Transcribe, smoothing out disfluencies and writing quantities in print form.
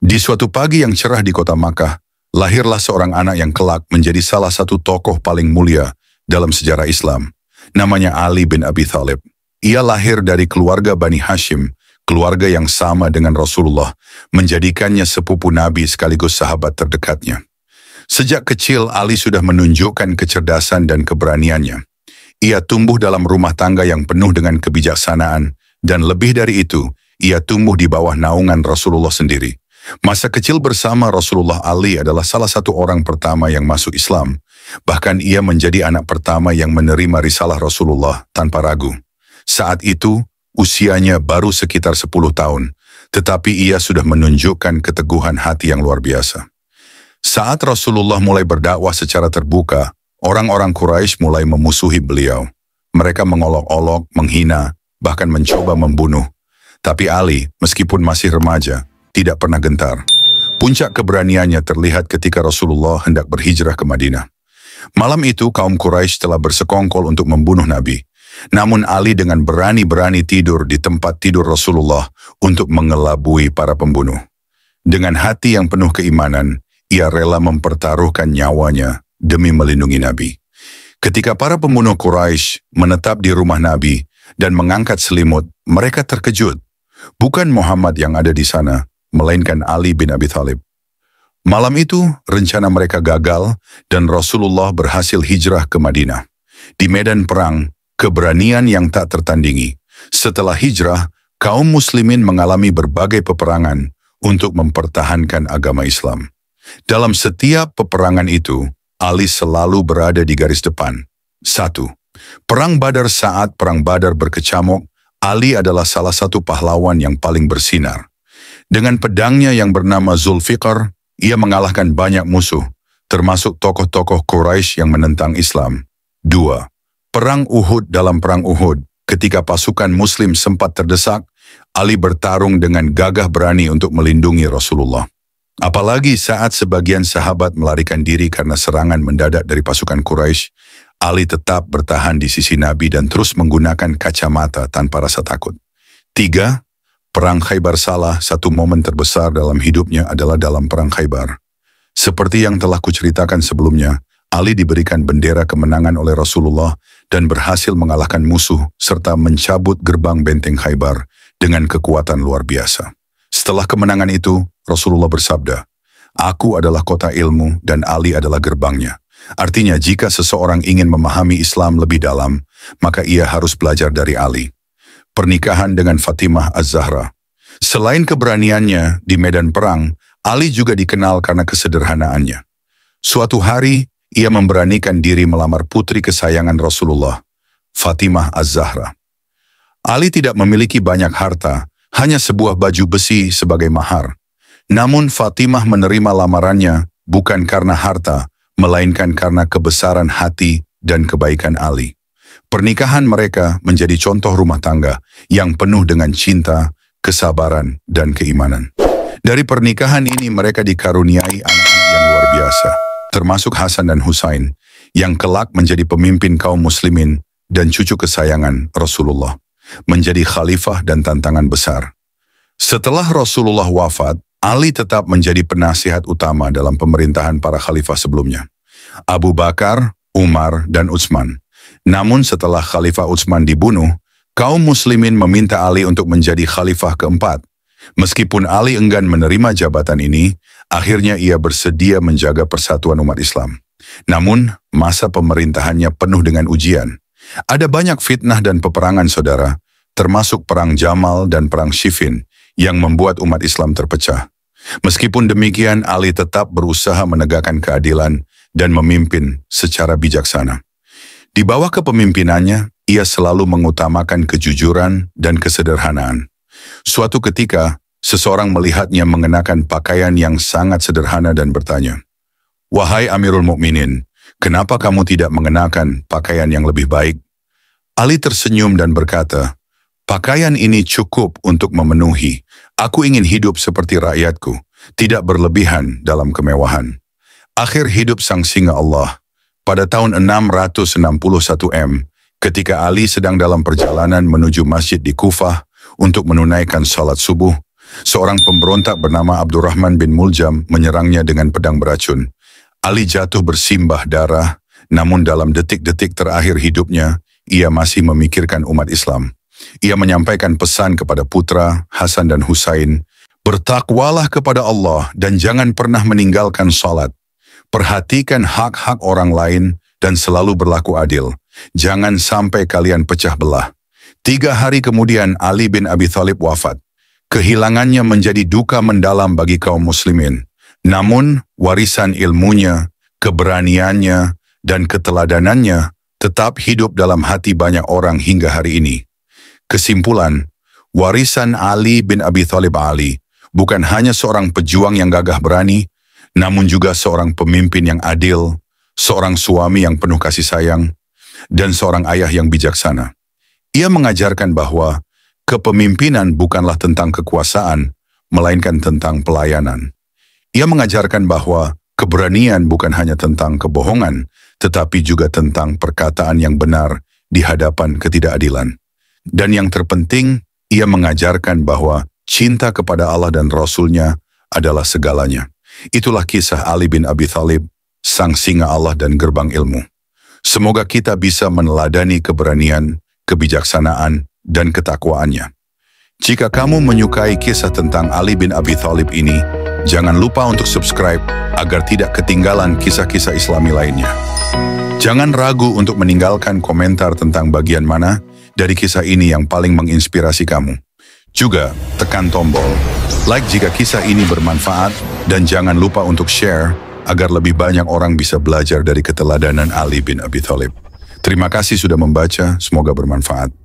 Di suatu pagi yang cerah di kota Makkah, lahirlah seorang anak yang kelak menjadi salah satu tokoh paling mulia dalam sejarah Islam. Namanya Ali bin Abi Thalib. Ia lahir dari keluarga Bani Hashim, keluarga yang sama dengan Rasulullah, menjadikannya sepupu Nabi sekaligus sahabat terdekatnya. Sejak kecil, Ali sudah menunjukkan kecerdasan dan keberaniannya. Ia tumbuh dalam rumah tangga yang penuh dengan kebijaksanaan, dan lebih dari itu, ia tumbuh di bawah naungan Rasulullah sendiri. Masa kecil bersama Rasulullah, Ali adalah salah satu orang pertama yang masuk Islam. Bahkan ia menjadi anak pertama yang menerima risalah Rasulullah tanpa ragu. Saat itu, usianya baru sekitar 10 tahun, tetapi ia sudah menunjukkan keteguhan hati yang luar biasa. Saat Rasulullah mulai berdakwah secara terbuka, orang-orang Quraisy mulai memusuhi beliau. Mereka mengolok-olok, menghina, bahkan mencoba membunuh. Tapi Ali, meskipun masih remaja, tidak pernah gentar. Puncak keberaniannya terlihat ketika Rasulullah hendak berhijrah ke Madinah. Malam itu kaum Quraisy telah bersekongkol untuk membunuh Nabi. Namun Ali dengan berani-berani tidur di tempat tidur Rasulullah untuk mengelabui para pembunuh. Dengan hati yang penuh keimanan, ia rela mempertaruhkan nyawanya demi melindungi Nabi. Ketika para pembunuh Quraisy menetap di rumah Nabi dan mengangkat selimut, mereka terkejut. Bukan Muhammad yang ada di sana, melainkan Ali bin Abi Thalib. Malam itu, rencana mereka gagal dan Rasulullah berhasil hijrah ke Madinah. Di medan perang, keberanian yang tak tertandingi. Setelah hijrah, kaum muslimin mengalami berbagai peperangan untuk mempertahankan agama Islam. Dalam setiap peperangan itu, Ali selalu berada di garis depan. 1. Perang Badar. Saat perang Badar berkecamuk, Ali adalah salah satu pahlawan yang paling bersinar. Dengan pedangnya yang bernama Zulfiqar, ia mengalahkan banyak musuh, termasuk tokoh-tokoh Quraisy yang menentang Islam. 2. Perang Uhud. Dalam perang Uhud, ketika pasukan muslim sempat terdesak, Ali bertarung dengan gagah berani untuk melindungi Rasulullah. Apalagi saat sebagian sahabat melarikan diri karena serangan mendadak dari pasukan Quraisy, Ali tetap bertahan di sisi Nabi dan terus menggunakan kacamata tanpa rasa takut. 3. Perang Khaybar. Salah satu momen terbesar dalam hidupnya adalah dalam perang Khaybar. Seperti yang telah kuceritakan sebelumnya, Ali diberikan bendera kemenangan oleh Rasulullah dan berhasil mengalahkan musuh serta mencabut gerbang benteng Khaybar dengan kekuatan luar biasa. Setelah kemenangan itu, Rasulullah bersabda, "Aku adalah kota ilmu dan Ali adalah gerbangnya." Artinya, jika seseorang ingin memahami Islam lebih dalam, maka ia harus belajar dari Ali. Pernikahan dengan Fatimah Az-Zahra. Selain keberaniannya di medan perang, Ali juga dikenal karena kesederhanaannya. Suatu hari, ia memberanikan diri melamar putri kesayangan Rasulullah, Fatimah Az-Zahra. Ali tidak memiliki banyak harta, hanya sebuah baju besi sebagai mahar. Namun Fatimah menerima lamarannya bukan karena harta, melainkan karena kebesaran hati dan kebaikan Ali. Pernikahan mereka menjadi contoh rumah tangga yang penuh dengan cinta, kesabaran, dan keimanan. Dari pernikahan ini mereka dikaruniai anak-anak yang luar biasa, termasuk Hasan dan Husain, yang kelak menjadi pemimpin kaum muslimin dan cucu kesayangan Rasulullah, menjadi khalifah dan tantangan besar. Setelah Rasulullah wafat, Ali tetap menjadi penasihat utama dalam pemerintahan para khalifah sebelumnya, Abu Bakar, Umar, dan Utsman. Namun setelah Khalifah Utsman dibunuh, kaum muslimin meminta Ali untuk menjadi khalifah keempat. Meskipun Ali enggan menerima jabatan ini, akhirnya ia bersedia menjaga persatuan umat Islam. Namun, masa pemerintahannya penuh dengan ujian. Ada banyak fitnah dan peperangan saudara, termasuk perang Jamal dan perang Siffin, yang membuat umat Islam terpecah. Meskipun demikian, Ali tetap berusaha menegakkan keadilan dan memimpin secara bijaksana. Di bawah kepemimpinannya, ia selalu mengutamakan kejujuran dan kesederhanaan. Suatu ketika, seseorang melihatnya mengenakan pakaian yang sangat sederhana dan bertanya, "Wahai Amirul Mukminin, kenapa kamu tidak mengenakan pakaian yang lebih baik?" Ali tersenyum dan berkata, "Pakaian ini cukup untuk memenuhi. Aku ingin hidup seperti rakyatku, tidak berlebihan dalam kemewahan." Akhir hidup sang singa Allah. Pada tahun 661 ketika Ali sedang dalam perjalanan menuju masjid di Kufah untuk menunaikan salat subuh, Seorang pemberontak bernama Abdurrahman bin Muljam menyerangnya dengan pedang beracun. Ali jatuh bersimbah darah, namun dalam detik-detik terakhir hidupnya, ia masih memikirkan umat Islam. Ia menyampaikan pesan kepada putra, Hasan dan Husain, "Bertakwalah kepada Allah dan jangan pernah meninggalkan salat. Perhatikan hak-hak orang lain dan selalu berlaku adil. Jangan sampai kalian pecah belah." 3 hari kemudian Ali bin Abi Thalib wafat. Kehilangannya menjadi duka mendalam bagi kaum muslimin. Namun, warisan ilmunya, keberaniannya, dan keteladanannya tetap hidup dalam hati banyak orang hingga hari ini. Kesimpulan, warisan Ali bin Abi Thalib bukan hanya seorang pejuang yang gagah berani, namun juga seorang pemimpin yang adil, seorang suami yang penuh kasih sayang, dan seorang ayah yang bijaksana. Ia mengajarkan bahwa kepemimpinan bukanlah tentang kekuasaan, melainkan tentang pelayanan. Ia mengajarkan bahwa keberanian bukan hanya tentang kebohongan, tetapi juga tentang perkataan yang benar di hadapan ketidakadilan. Dan yang terpenting, ia mengajarkan bahwa cinta kepada Allah dan Rasul-Nya adalah segalanya. Itulah kisah Ali bin Abi Thalib, sang singa Allah dan gerbang ilmu. Semoga kita bisa meneladani keberanian, kebijaksanaan, dan ketakwaannya. Jika kamu menyukai kisah tentang Ali bin Abi Thalib ini, jangan lupa untuk subscribe agar tidak ketinggalan kisah-kisah Islami lainnya. Jangan ragu untuk meninggalkan komentar tentang bagian mana dari kisah ini yang paling menginspirasi kamu. Juga tekan tombol like jika kisah ini bermanfaat dan jangan lupa untuk share agar lebih banyak orang bisa belajar dari keteladanan Ali bin Abi Thalib. Terima kasih sudah membaca, semoga bermanfaat.